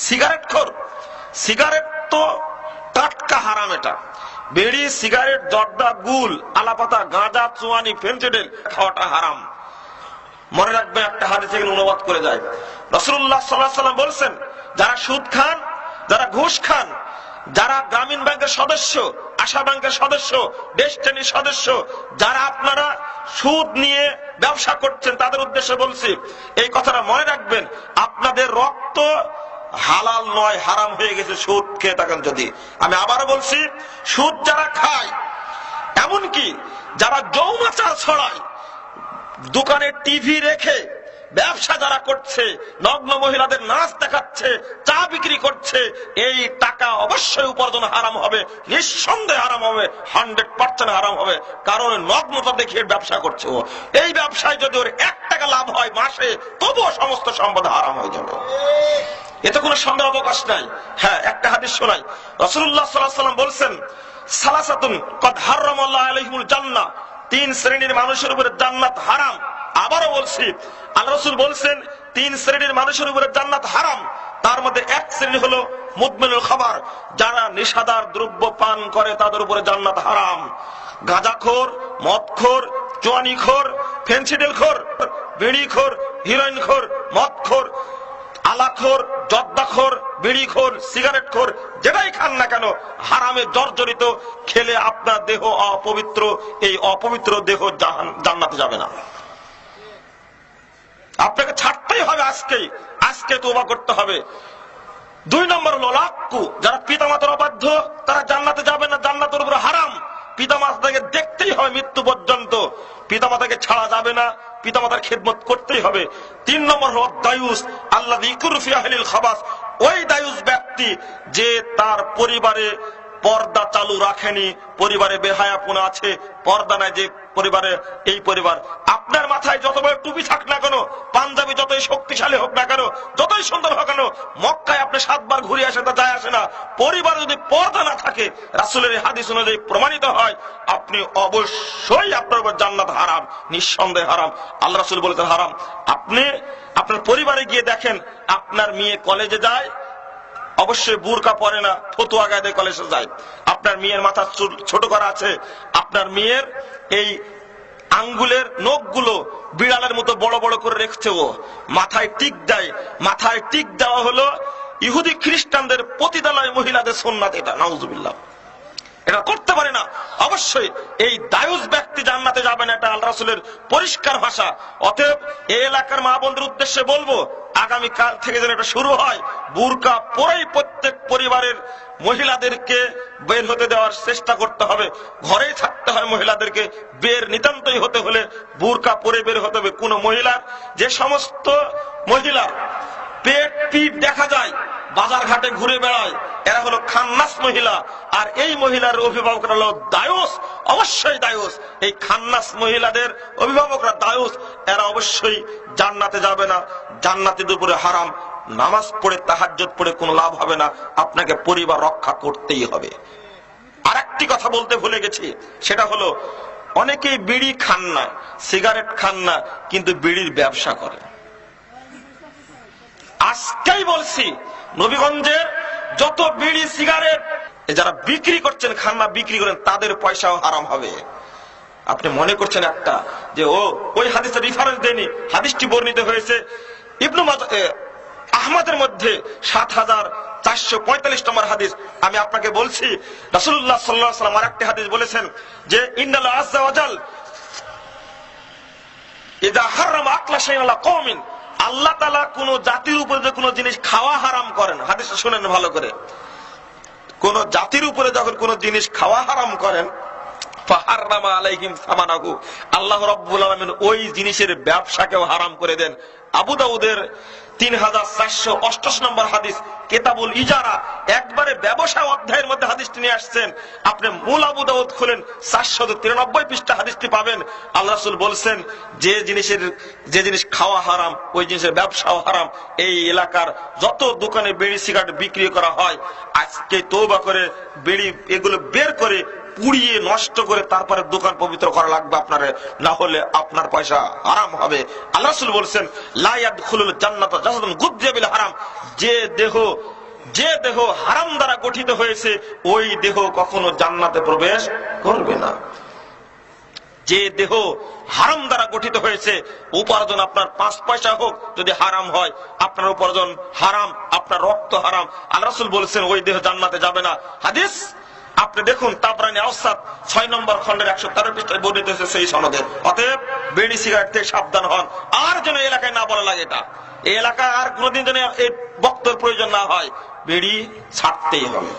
সিগারেটখোর, cigarette তো টাটকা হারাম। এটা বিড়ি, সিগারেট, জর্দা, গুল, আলাপাতা, গাঁজা, চুয়ানি, ফেন্সিডিল খাওয়াটা হারাম। মনে রাখবে, একটা হাদিস এখানে অনুবাদ করে যায়। রাসূলুল্লাহ সাল্লাল্লাহু আলাইহি ওয়াসাল্লাম বলছেন, যারা সুদ খান, যারা ঘুষ খান, যারা গ্রামীণ ব্যাংকের সদস্য, আশা ব্যাংকের সদস্য, ডেস্টিনির সদস্য, যারা আপনারা সুদ নিয়ে ব্যবসা করছেন, তাদের উদ্দেশ্যে বলছি, এই কথাটা মনে রাখবেন, আপনাদের রক্ত হালাল নয়, হারাম হয়ে গেছে সুদ খেয়ে থাকেন যদি। আমি আবার বলছি, সুদ যারা খায়, এমনকি যারা যৌনাচার ছড়ায়, দোকানে টিভি রেখে ব্যবসা যারা করছে, নগ্ন মহিলাদের নাচ দেখাচ্ছে, চা বিক্রি করছে, এই টাকা অবশ্যই উপার্জন হারাম হবে, নিঃসন্দেহে হারাম হবে, 100% হারাম হবে। কারণ নগ্নতা দেখিয়ে ব্যবসা করছে ও। এই ব্যবসায় যদি ওর 1 টাকা লাভ হয় মাসে, তবুও সমস্ত সম্পদ হারাম হয়ে যাবে, এতে কোনো সন্দেহ অবকাশ নাই। হ্যাঁ, একটা হাদিস শোনাই। রাসূলুল্লাহ সাল্লাল্লাহু আলাইহি ওয়াসাল্লাম বলছেন, সালাসাতুন কদ হারামাল্লাহু আলাইহিমুল জান্নাহ, 3 শ্রেণীর মানুষের উপরে জান্নাত হারাম। আবারও বলছি, আল্লাহ রাসূল বলছেন 3 শ্রেণীর মানুষের উপরে জান্নাত হারাম। তার মধ্যে 1 শ্রেণী হলো মুদমিনুল খাবার, যারা নেশাদার দ্রব্য পান করে, তাদের উপরে জান্নাত হারাম। গাঁজাখোর, মদখোর, চুয়ানিখোর, ফেন্সিডিলখোর, বিড়িখোর, হিরোইনখোর, মদখোর, আলাখোর, জর্দাখোর, বিড়িখোর, সিগারেটখোর, যেটাই খান না কেন, হারামে জর্জরিত। খেলে আপনার দেহ অপবিত্র, এই অপবিত্র দেহ জান্নাতে যাবে না। আপনাকে ছাড়তেই হবে আজকে তওবা করতে হবে। 2 নম্বর হলো লাক্কু, যারা পিতামাতার অবাধ্য, তারা জান্নাতে যাবে না, জান্নাতের উপরে হারাম। পিতামাতাকে দেখতেই হবে মৃত্যু পর্যন্ত, পিতামাতাকে ছাড়া যাবে না, পিতামাতার খেদমত করতেই হবে। 3 নম্বর হলো দায়ুস, আল্লাযী ইয়াকুরু ফি আহলিল খাবাস, ওই দায়ুস ব্যক্তি যে তার পরিবারে পর্দা চালু রাখেনি, পরিবারে বেহায়াপনা আছে, পর্দা নাই যে পরিবারে, এই পরিবার, আপনার মাথায় যত বড় টুপি থাক না কেন, পাঞ্জাবি যতই শক্তিশালী হোক না কেন, যতই সুন্দর হোক কেন, মক্কায় আপনি 7 বার ঘুরে আসে, তা যায় আসে না। পরিবারে যদি পর্দা না থাকে, রাসূলের হাদিস অনুযায়ী প্রমাণিত হয়, আপনি অবশ্যই, আপনার উপর জান্নাত হারাম, নিঃসন্দেহে হারাম। আল্লাহ রাসূল বলেছেন হারাম। আপনি আপনার পরিবারে গিয়ে দেখেন, আপনার মেয়ে কলেজে যায়, অবশ্যই বুরকা পরে না, ফতুয়া গায়ে কলেজে যায়। আপনার মেয়ের মাথা ছোট করা আছে, আপনার মেয়ের এই আঙ্গুলের নখগুলো বিড়ালের মতো বড় বড় করে রেখেছে ও, মাথায় টিক দেয়। মাথায় টিক দেওয়া হলো ইহুদি খ্রিস্টানদের পতিতালয় মহিলাদের সুন্নাত, এটা নাউজুবিল্লাহ, এটা করতে পারে না। অবশ্যই এই দায়ুস ব্যক্তি জান্নাতে যাবে না, এটা আল্লাহ রাসূলের পরিষ্কার ভাষা। অতএব এই এলাকার মা বোনদের উদ্দেশ্যে বলবো, আগামী কাল থেকে যেন এটা শুরু হয়, বুরকা পরেই প্রত্যেক পরিবারের মহিলাদেরকে বের হতে দেওয়ার চেষ্টা করতে হবে। ঘরেই থাকতে হয় মহিলাদেরকে, বের নিতান্তই হতে হলে বুরকা পরে বের হতে হবে। কোন মহিলার, যে সমস্ত মহিলার পেট পিপ দেখা যায়, বাজার ঘাটে ঘুরে বেড়ায়, এরা হলো খান্নাস মহিলা। আর এই মহিলার অভিভাবকরা হলো দায়ুস, অবশ্যই দায়ুস। এই খান্নাস মহিলাদের অভিভাবকরা দায়ুস, এরা অবশ্যই জান্নাতে যাবে না, জান্নাতের উপরে হারাম। নামাজ পড়ে, তাহাজ্জুদ পড়ে কোনো লাভ হবে না, আপনাকে পরিবার রক্ষা করতেই হবে। আর একটি কথা বলতে ভুলে গেছি, সেটা হলো অনেকেই বিড়ি খান না, সিগারেট খান না, কিন্তু বিড়ির ব্যবসা করে। আজকেই বলছি, নবীগঞ্জের যত বিড়ি সিগারেট যারা বিক্রি করছেন, খান না, বিক্রি করেন, তাদের পয়সাও হারাম হবে। আপনি মনে করছেন একটা, যে ওই হাদিসের রেফারেন্স দেয়নি, হাদিসটি বর্ণিত হয়েছে ইবনে মাজাহ আহমদের মধ্যে 7445 নম্বর হাদিস। আমি আপনাকে বলছি, রাসূলুল্লাহ সাল্লাল্লাহু আলাইহি ওয়াসাল্লাম আরেকটি হাদিস বলেছেন যে ইন্নাল্লাহ আযজা ওয়া জাল ইযা হারামা আকলা শাইআন আলা কওমিন, আল্লাহ তাআলা কোন জাতির উপরে যে কোন জিনিস খাওয়া হারাম করেন, হাদিসটা শুনেন ভালো করে, কোন জাতির উপরে যখন কোন জিনিস খাওয়া হারাম করেন, ফাহাররামা আলাইহিম সামানাহু, আল্লাহ রাব্বুল আলামিন ওই জিনিসের ব্যবসাকেও হারাম করে দেন। আবু দাউদের 3488 নম্বর হাদিস, কিতাবুল ইজারা, একবারে ব্যবসা অধ্যায়ের মধ্যে হাদিসটি নিয়ে আসছেন। আপনি মূল আবু দাউদ খুলেন, 493 পৃষ্ঠা হাদিসটি পাবেন। আল্লাহ রাসূল বলছেন, যে জিনিস খাওয়া হারাম, ওই জিনিসের ব্যবসাও হারাম। এই এলাকার যত দোকানে বিড়ি সিগারেট বিক্রি করা হয়, আজকে তওবা করে বিড়ি এগুলো বের করে পুড়িয়ে নষ্ট করে তারপরে দোকান পবিত্র করা লাগবে আপনার, না হলে আপনার পয়সা হারাম হবে। আল্লাহ রাসূল বলছেন লা ইয়াদখুলুল জান্নাতা জাসাদুন গুযযা বিল হারাম, যে দেহ হারাম দ্বারা গঠিত হয়েছে ওই দেহ কখনো জান্নাতে প্রবেশ করবে না। যে দেহ হারাম দ্বারা গঠিত হয়েছে, উপার্জন আপনার 5 পয়সা হোক যদি হারাম হয়, আপনার উপার্জন হারাম, আপনার রক্ত হারাম, আল্লাহ রাসূল বলেছেন ওই দেহ জান্নাতে যাবে না। হাদিস আপনি দেখুন তাবরানী আওসাত 6 নম্বর খণ্ডের 113 পৃষ্ঠায় বর্ণিত হয়েছে সেই সনদে। অতএব বিড়ি সিগারেট থেকে সাবধান হন। আর যেন এলাকায় না বলা লাগে এটা, এই এলাকায় আর কোনোদিন যেন এই বক্তব্যের প্রয়োজন না হয়, বিড়ি ছাড়তেই হবে।